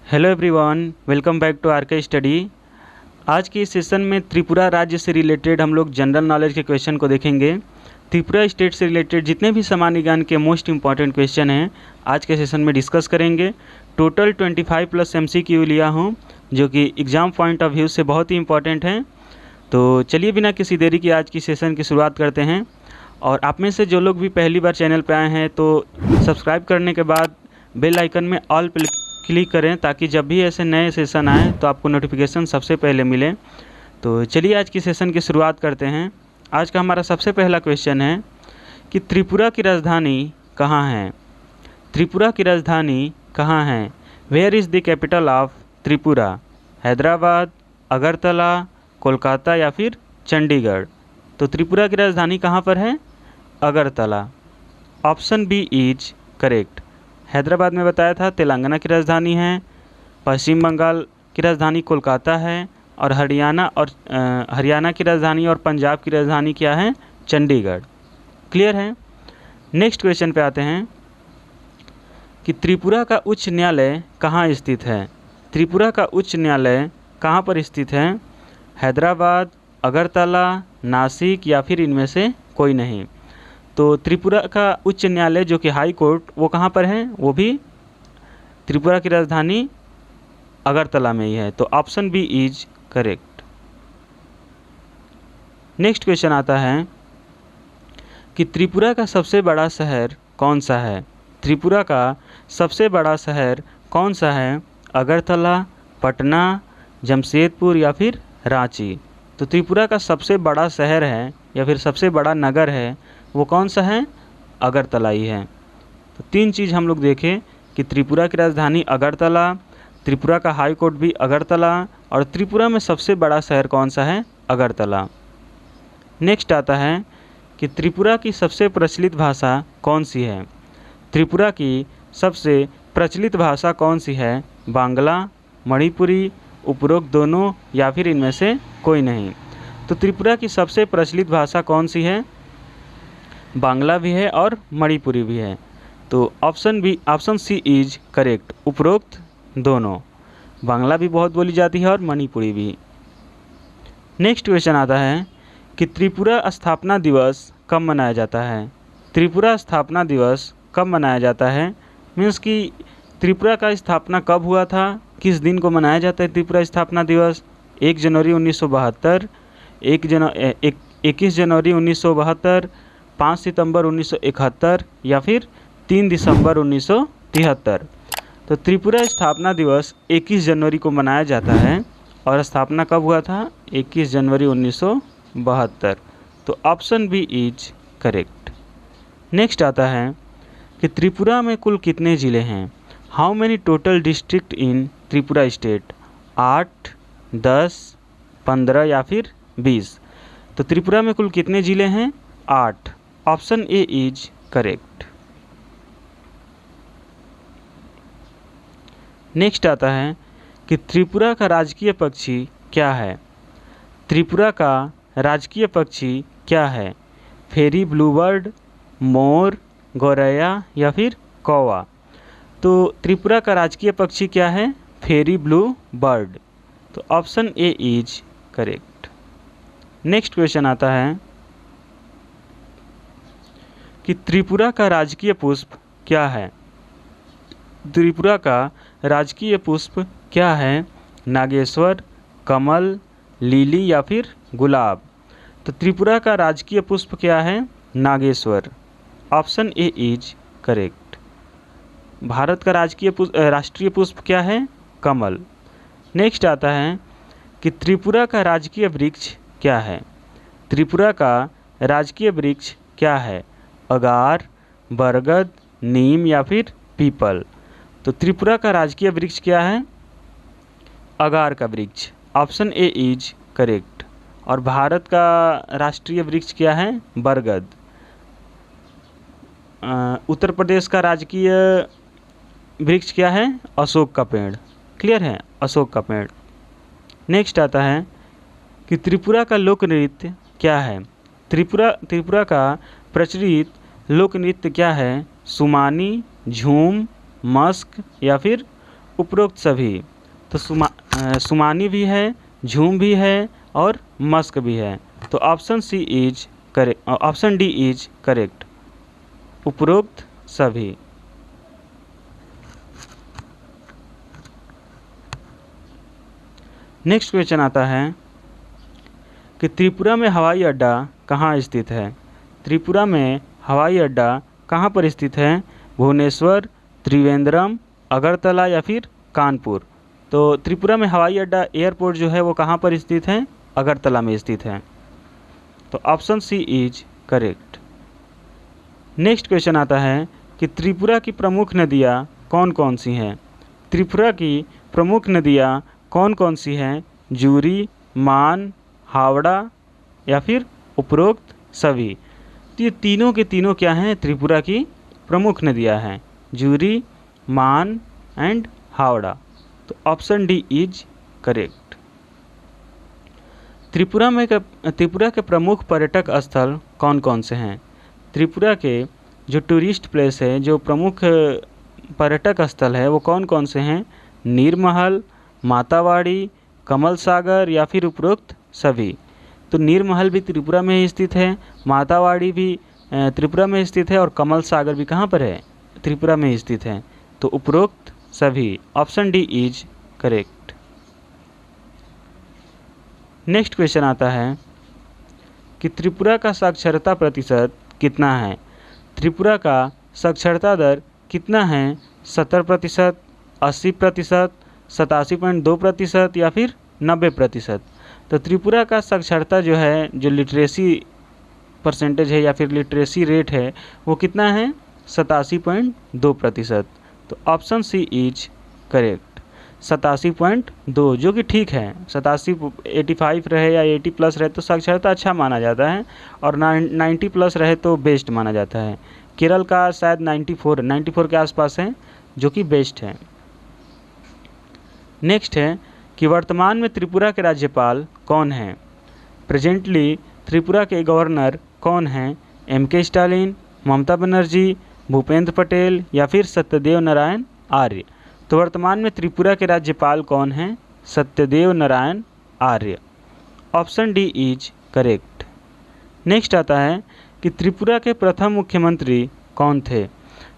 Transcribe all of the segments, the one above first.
Hello everyone, welcome back to R K study. आज के इस सेशन में त्रिपुरा राज्य से रिलेटेड हम लोग जनरल नॉलेज के क्वेश्चन को देखेंगे। त्रिपुरा स्टेट से रिलेटेड जितने भी सामान्य ज्ञान के मोस्ट इंपॉर्टेंट क्वेश्चन हैं आज के सेशन में डिस्कस करेंगे। टोटल 25 प्लस MCQ लिया हूँ जो कि एग्ज़ाम पॉइंट ऑफ व्यू से बहुत ही इंपॉर्टेंट हैं। तो चलिए बिना किसी देरी की आज की सेशन की शुरुआत करते हैं। और आप में से जो लोग भी पहली बार चैनल पर आए हैं तो सब्सक्राइब करने के बाद बेल आइकन में ऑल पे क्लिक करें ताकि जब भी ऐसे नए सेशन आए तो आपको नोटिफिकेशन सबसे पहले मिले। तो चलिए आज की सेशन की शुरुआत करते हैं। आज का हमारा सबसे पहला क्वेश्चन है कि त्रिपुरा की राजधानी कहाँ है। त्रिपुरा की राजधानी कहाँ है? Where is the capital of Tripura? Hyderabad, Agartala, Kolkata या फिर चंडीगढ़? तो त्रिपुरा की राजधानी कहाँ पर है? Agartala. Option B is correct. Hyderabad में बताया था तेलंगाना की राजधानी है, पश्चिम बंगाल की राजधानी कोलकाता है और हरियाणा की राजधानी और पंजाब की राजधानी क्या है? चंडीगढ़। क्लियर है। नेक्स्ट क्वेश्चन पे आते हैं कि त्रिपुरा का उच्च न्यायालय कहाँ स्थित है? त्रिपुरा का उच्च न्यायालय कहाँ पर स्थित है? हैदराबाद, अगरतला, नासिक या फिर इनमें से कोई नहीं। तो त्रिपुरा का उच्च न्यायालय जो कि हाई कोर्ट वो कहाँ पर है? वो भी त्रिपुरा की राजधानी अगरतला में ही है। तो option B is correct. Next question आता है कि त्रिपुरा का सबसे बड़ा शहर कौन सा है? त्रिपुरा का सबसे बड़ा शहर कौन सा है? अगरतला, पटना, जमशेदपुर या फिर रांची? तो त्रिपुरा का सबसे बड़ा शहर है या फिर सबसे बड़ा नगर है वो कौन सा है? अगरतला ही है। तो तीन चीज़ हम लोग देखें कि त्रिपुरा की राजधानी अगरतला, त्रिपुरा का हाई कोर्ट भी अगरतला और त्रिपुरा में सबसे बड़ा शहर कौन सा है? अगरतला। नेक्स्ट आता है कि त्रिपुरा की सबसे प्रचलित भाषा कौन सी है? त्रिपुरा की सबसे प्रचलित भाषा कौन सी है? बांग्ला, मणिपुरी, उपरोक्त दोनों या फिर इनमें से कोई नहीं। तो त्रिपुरा की सबसे प्रचलित भाषा कौन सी है? बांग्ला भी है और मणिपुरी भी है। तो ऑप्शन सी इज करेक्ट, उपरोक्त दोनों। बांग्ला भी बहुत बोली जाती है और मणिपुरी भी। नेक्स्ट क्वेश्चन आता है कि त्रिपुरा स्थापना दिवस कब मनाया जाता है? त्रिपुरा स्थापना दिवस कब मनाया जाता है? मीन्स कि त्रिपुरा का स्थापना कब हुआ था, किस दिन को मनाया जाता है त्रिपुरा स्थापना दिवस? 1 जनवरी 1972, 21 जनवरी 1972, 5 सितंबर 1971 या फिर 3 दिसंबर 1973। तो त्रिपुरा स्थापना दिवस 21 जनवरी को मनाया जाता है और स्थापना कब हुआ था? 21 जनवरी 1972। तो option B is correct. Next आता है कि त्रिपुरा में कुल कितने ज़िले हैं? How many total district in Tripura state? 8, 10, 15 या फिर 20? तो त्रिपुरा में कुल कितने ज़िले हैं? 8। Option A is correct. Next आता है कि त्रिपुरा का राजकीय पक्षी क्या है? त्रिपुरा का राजकीय पक्षी क्या है? फेरी ब्लूबर्ड, मोर, गौरैया या फिर कौवा? तो त्रिपुरा का राजकीय पक्षी क्या है? फेरी ब्लू बर्ड। तो option A is correct. Next question आता है कि त्रिपुरा का राजकीय पुष्प क्या है? त्रिपुरा का राजकीय पुष्प क्या है? नागेश्वर, कमल, लिली या फिर गुलाब? तो त्रिपुरा का राजकीय पुष्प क्या है? Nageshwar. Option A is correct. Bharat का राष्ट्रीय पुष्प क्या है? कमल। नेक्स्ट आता है कि त्रिपुरा का राजकीय वृक्ष क्या है? त्रिपुरा का राजकीय वृक्ष क्या है? अगार, बरगद, नीम या फिर पीपल? तो त्रिपुरा का राजकीय वृक्ष क्या है? अगार का वृक्ष। Option A is correct. और भारत का राष्ट्रीय वृक्ष क्या है? बरगद। उत्तर प्रदेश का राजकीय वृक्ष क्या है? अशोक का पेड़। क्लियर है, अशोक का पेड़। नेक्स्ट आता है कि त्रिपुरा का लोक नृत्य क्या है? त्रिपुरा का प्रचलित लोक नृत्य क्या है? सुमानी, झूम, मस्क या फिर उपरोक्त सभी। तो सुमानी भी है, झूम भी है और मस्क भी है। तो option C is correct, option D is correct, उपरोक्त सभी। नेक्स्ट क्वेश्चन आता है कि त्रिपुरा में हवाई अड्डा कहाँ स्थित है। त्रिपुरा में हवाई अड्डा कहाँ पर स्थित है? भुवनेश्वर, त्रिवेंद्रम, अगरतला या फिर कानपुर। तो त्रिपुरा में हवाई अड्डा एयरपोर्ट जो है वो कहाँ पर स्थित है? अगरतला में स्थित है। तो option C is correct. Next question आता है कि त्रिपुरा की प्रमुख नदियाँ कौन कौन सी हैं? त्रिपुरा की प्रमुख नदियाँ कौन कौन सी हैं? जूरी, मान, हावड़ा या फिर उपरोक्त सभी। तो ये तीनों के तीनों क्या हैं? त्रिपुरा की प्रमुख नदियाँ हैं, जूरी, मान एंड हावड़ा। तो option D is correct. Tripura के प्रमुख पर्यटक स्थल कौन कौन से हैं? त्रिपुरा के जो टूरिस्ट प्लेस है, जो प्रमुख पर्यटक स्थल है वो कौन कौन से हैं? नीरमहल, मातावाड़ी, कमल सागर या फिर उपरोक्त सभी। तो नीरमहल भी त्रिपुरा में ही स्थित है, मातावाड़ी भी त्रिपुरा में स्थित है और कमल सागर भी कहाँ पर है? त्रिपुरा में स्थित है। तो उपरोक्त सभी, option D is correct. Next question आता है कि त्रिपुरा का साक्षरता प्रतिशत कितना है? त्रिपुरा का साक्षरता दर कितना है? 70%, 80%, 87.2% या फिर 90%। तो त्रिपुरा का साक्षरता जो है, जो लिटरेसी परसेंटेज है या फिर लिटरेसी रेट है वो कितना है? 87.2%। तो ऑप्शन सी इज करेक्ट, 87.2, जो कि ठीक है। 85 रहे या 80 प्लस रहे तो साक्षरता अच्छा माना जाता है, और 90 प्लस रहे तो बेस्ट माना जाता है। केरल का शायद 94 के आसपास है, जो कि बेस्ट है। नेक्स्ट है कि वर्तमान में त्रिपुरा के राज्यपाल कौन हैं? प्रेजेंटली त्रिपुरा के गवर्नर कौन हैं? एम.के. स्टालिन, ममता बनर्जी, भूपेंद्र पटेल या फिर सत्यदेव नारायण आर्य। तो वर्तमान में त्रिपुरा के राज्यपाल कौन हैं? Satyadev Narayan Arya, option D is correct. Next आता है कि त्रिपुरा के प्रथम मुख्यमंत्री कौन थे?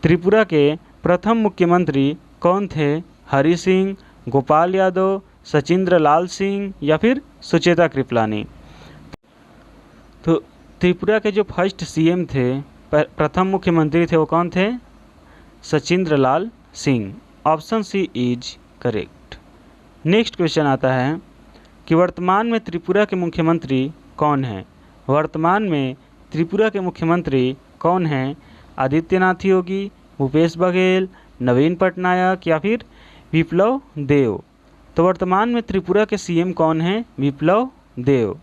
त्रिपुरा के प्रथम मुख्यमंत्री कौन थे? हरि सिंह, गोपाल यादव, सचिंद्र लाल सिंह या फिर सुचेता कृपलानी। तो त्रिपुरा के जो फर्स्ट सीएम थे, प्रथम मुख्यमंत्री थे, वो कौन थे? Sachindra Lal Singh, option C is correct. Next question आता है कि वर्तमान में त्रिपुरा के मुख्यमंत्री कौन हैं? वर्तमान में त्रिपुरा के मुख्यमंत्री कौन हैं? आदित्यनाथ योगी, भूपेश बघेल, नवीन पटनायक या फिर विप्लव देव। तो वर्तमान में त्रिपुरा के सीएम कौन हैं? Biplab Deb,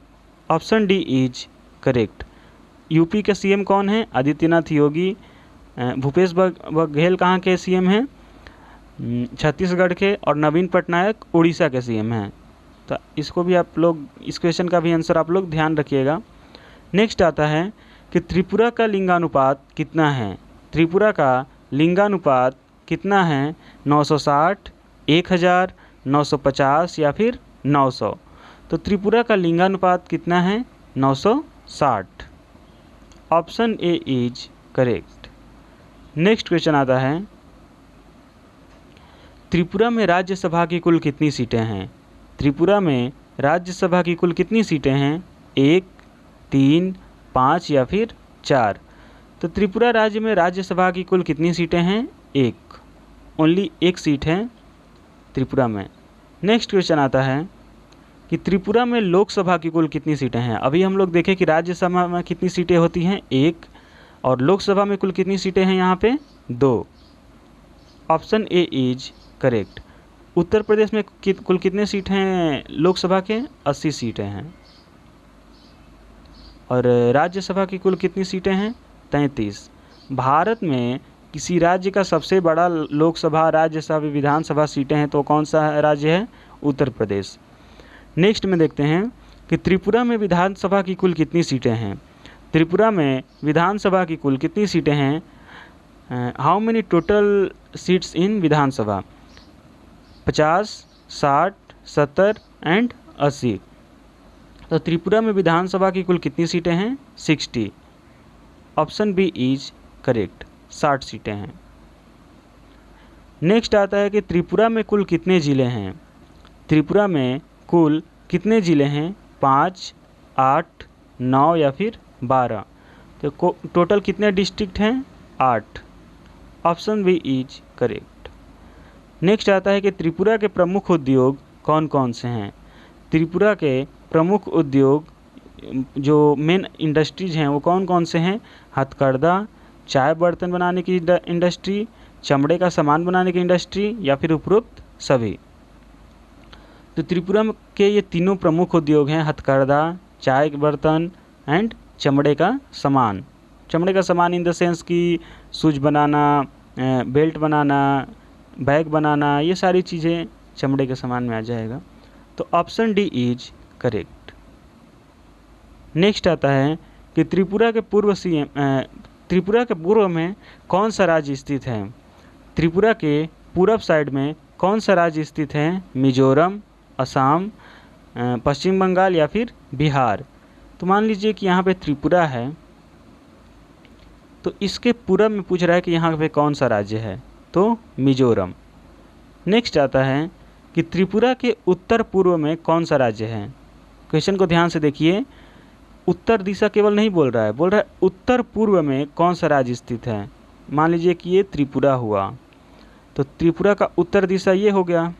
option D is correct. UP के सीएम कौन हैं? आदित्यनाथ योगी। भूपेश बघेल कहाँ के सीएम हैं? छत्तीसगढ़ के। और नवीन पटनायक उड़ीसा के सीएम हैं। तो इसको भी आप लोग, इस क्वेश्चन का भी आंसर आप लोग ध्यान रखिएगा। नेक्स्ट आता है कि त्रिपुरा का लिंगानुपात कितना है? त्रिपुरा का लिंगानुपात कितना है? 960, 1000, 950 या फिर 900। तो त्रिपुरा का लिंगानुपात कितना है? 960, option A is correct. Next question आता है त्रिपुरा में राज्यसभा की कुल कितनी सीटें हैं? त्रिपुरा में राज्यसभा की कुल कितनी सीटें हैं? 1, 3, 5 या फिर 4। तो त्रिपुरा राज्य में राज्यसभा की कुल कितनी सीटें हैं? 1, ओनली 1 सीट है त्रिपुरा में। नेक्स्ट क्वेश्चन आता है कि त्रिपुरा में लोकसभा की कुल कितनी सीटें हैं? अभी हम लोग देखें कि राज्यसभा में कितनी सीटें होती हैं? 1, और लोकसभा में कुल कितनी सीटें हैं यहाँ पे? 2, option A is correct. Uttar Pradesh में कुल कितने सीट हैं लोकसभा के? 80 सीटें हैं। और राज्यसभा की कुल कितनी सीटें हैं? 33। भारत में किसी राज्य का सबसे बड़ा लोकसभा, राज्यसभा, विधानसभा सीटें हैं तो कौन सा राज्य है? उत्तर प्रदेश। नेक्स्ट में देखते हैं कि त्रिपुरा में विधानसभा की कुल कितनी सीटें हैं? त्रिपुरा में विधानसभा की कुल कितनी सीटें हैं? How many total seats in Vidhan Sabha? 50, 60, 70 and 80। तो त्रिपुरा में विधानसभा की कुल कितनी सीटें हैं? 60। ऑप्शन बी इज करेक्ट, 60 सीटें हैं। नेक्स्ट आता है कि त्रिपुरा में कुल कितने ज़िले हैं? त्रिपुरा में कुल कितने ज़िले हैं? 5, 8, 9 या फिर 12। तो टोटल कितने डिस्ट्रिक्ट हैं? 8। Option B is correct. Next आता है कि त्रिपुरा के प्रमुख उद्योग कौन कौन से हैं? त्रिपुरा के प्रमुख उद्योग जो मेन इंडस्ट्रीज हैं वो कौन कौन से हैं? हथकरघा, चाय बर्तन बनाने की इंडस्ट्री, चमड़े का सामान बनाने की इंडस्ट्री या फिर उपरोक्त सभी। तो त्रिपुरा के ये तीनों प्रमुख उद्योग हैं, हथकरघा, चाय बर्तन एंड चमड़े का सामान। चमड़े का सामान इन द सेंस कि शूज बनाना, बेल्ट बनाना, बैग बनाना, ये सारी चीज़ें चमड़े के सामान में आ जाएगा। तो option D is correct. Next आता है कि त्रिपुरा के पूर्व में कौन सा राज्य स्थित है? त्रिपुरा के पूरब साइड में कौन सा राज्य स्थित है? मिजोरम, असम, पश्चिम बंगाल या फिर बिहार। तो मान लीजिए कि यहाँ पे त्रिपुरा है, तो इसके पूरब में पूछ रहा है कि यहाँ पे कौन सा राज्य है? तो मिजोरम। नेक्स्ट आता है कि त्रिपुरा के उत्तर पूर्व में कौन सा राज्य है? क्वेश्चन को ध्यान से देखिए, उत्तर दिशा केवल नहीं बोल रहा है, बोल रहा है उत्तर पूर्व में कौन सा राज्य स्थित है। मान लीजिए कि ये त्रिपुरा हुआ, तो त्रिपुरा का उत्तर दिशा ये हो गया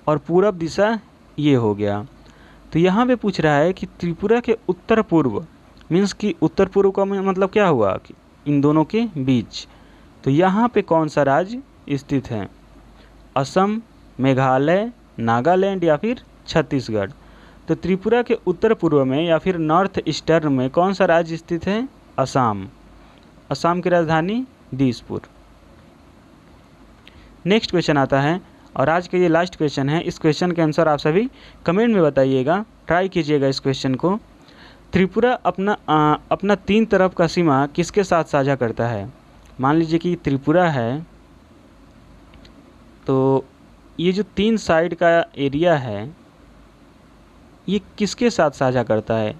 और पूरब दिशा ये हो गया। तो यहाँ पे पूछ रहा है कि त्रिपुरा के उत्तर पूर्व मीन्स कि उत्तर पूर्व का मतलब क्या हुआ कि इन दोनों के बीच। तो यहाँ पे कौन सा राज्य स्थित है? असम, मेघालय, नागालैंड या फिर छत्तीसगढ़। तो त्रिपुरा के उत्तर पूर्व में या फिर नॉर्थ ईस्टर्न में कौन सा राज्य स्थित है? असम। असम की राजधानी दिसपुर। नेक्स्ट क्वेश्चन आता है और आज का ये लास्ट क्वेश्चन है। इस क्वेश्चन के आंसर आप सभी कमेंट में बताइएगा, ट्राई कीजिएगा इस क्वेश्चन को। त्रिपुरा अपना 3 तरफ का सीमा किसके साथ साझा करता है? मान लीजिए कि त्रिपुरा है, तो ये जो 3 साइड का एरिया है ये किसके साथ साझा करता है?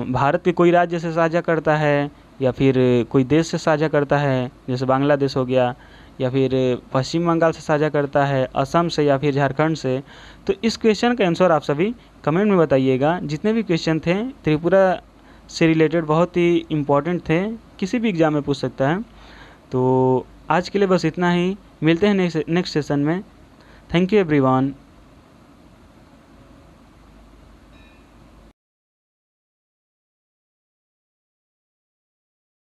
भारत के कोई राज्य से साझा करता है या फिर कोई देश से साझा करता है, जैसे बांग्लादेश हो गया, या फिर पश्चिम बंगाल से साझा करता है, असम से या फिर झारखंड से। तो इस क्वेश्चन का आंसर आप सभी कमेंट में बताइएगा। जितने भी क्वेश्चन थे त्रिपुरा से रिलेटेड बहुत ही इम्पोर्टेंट थे, किसी भी एग्ज़ाम में पूछ सकता है। तो आज के लिए बस इतना ही, मिलते हैं नेक्स्ट सेशन में। Thank you everyone.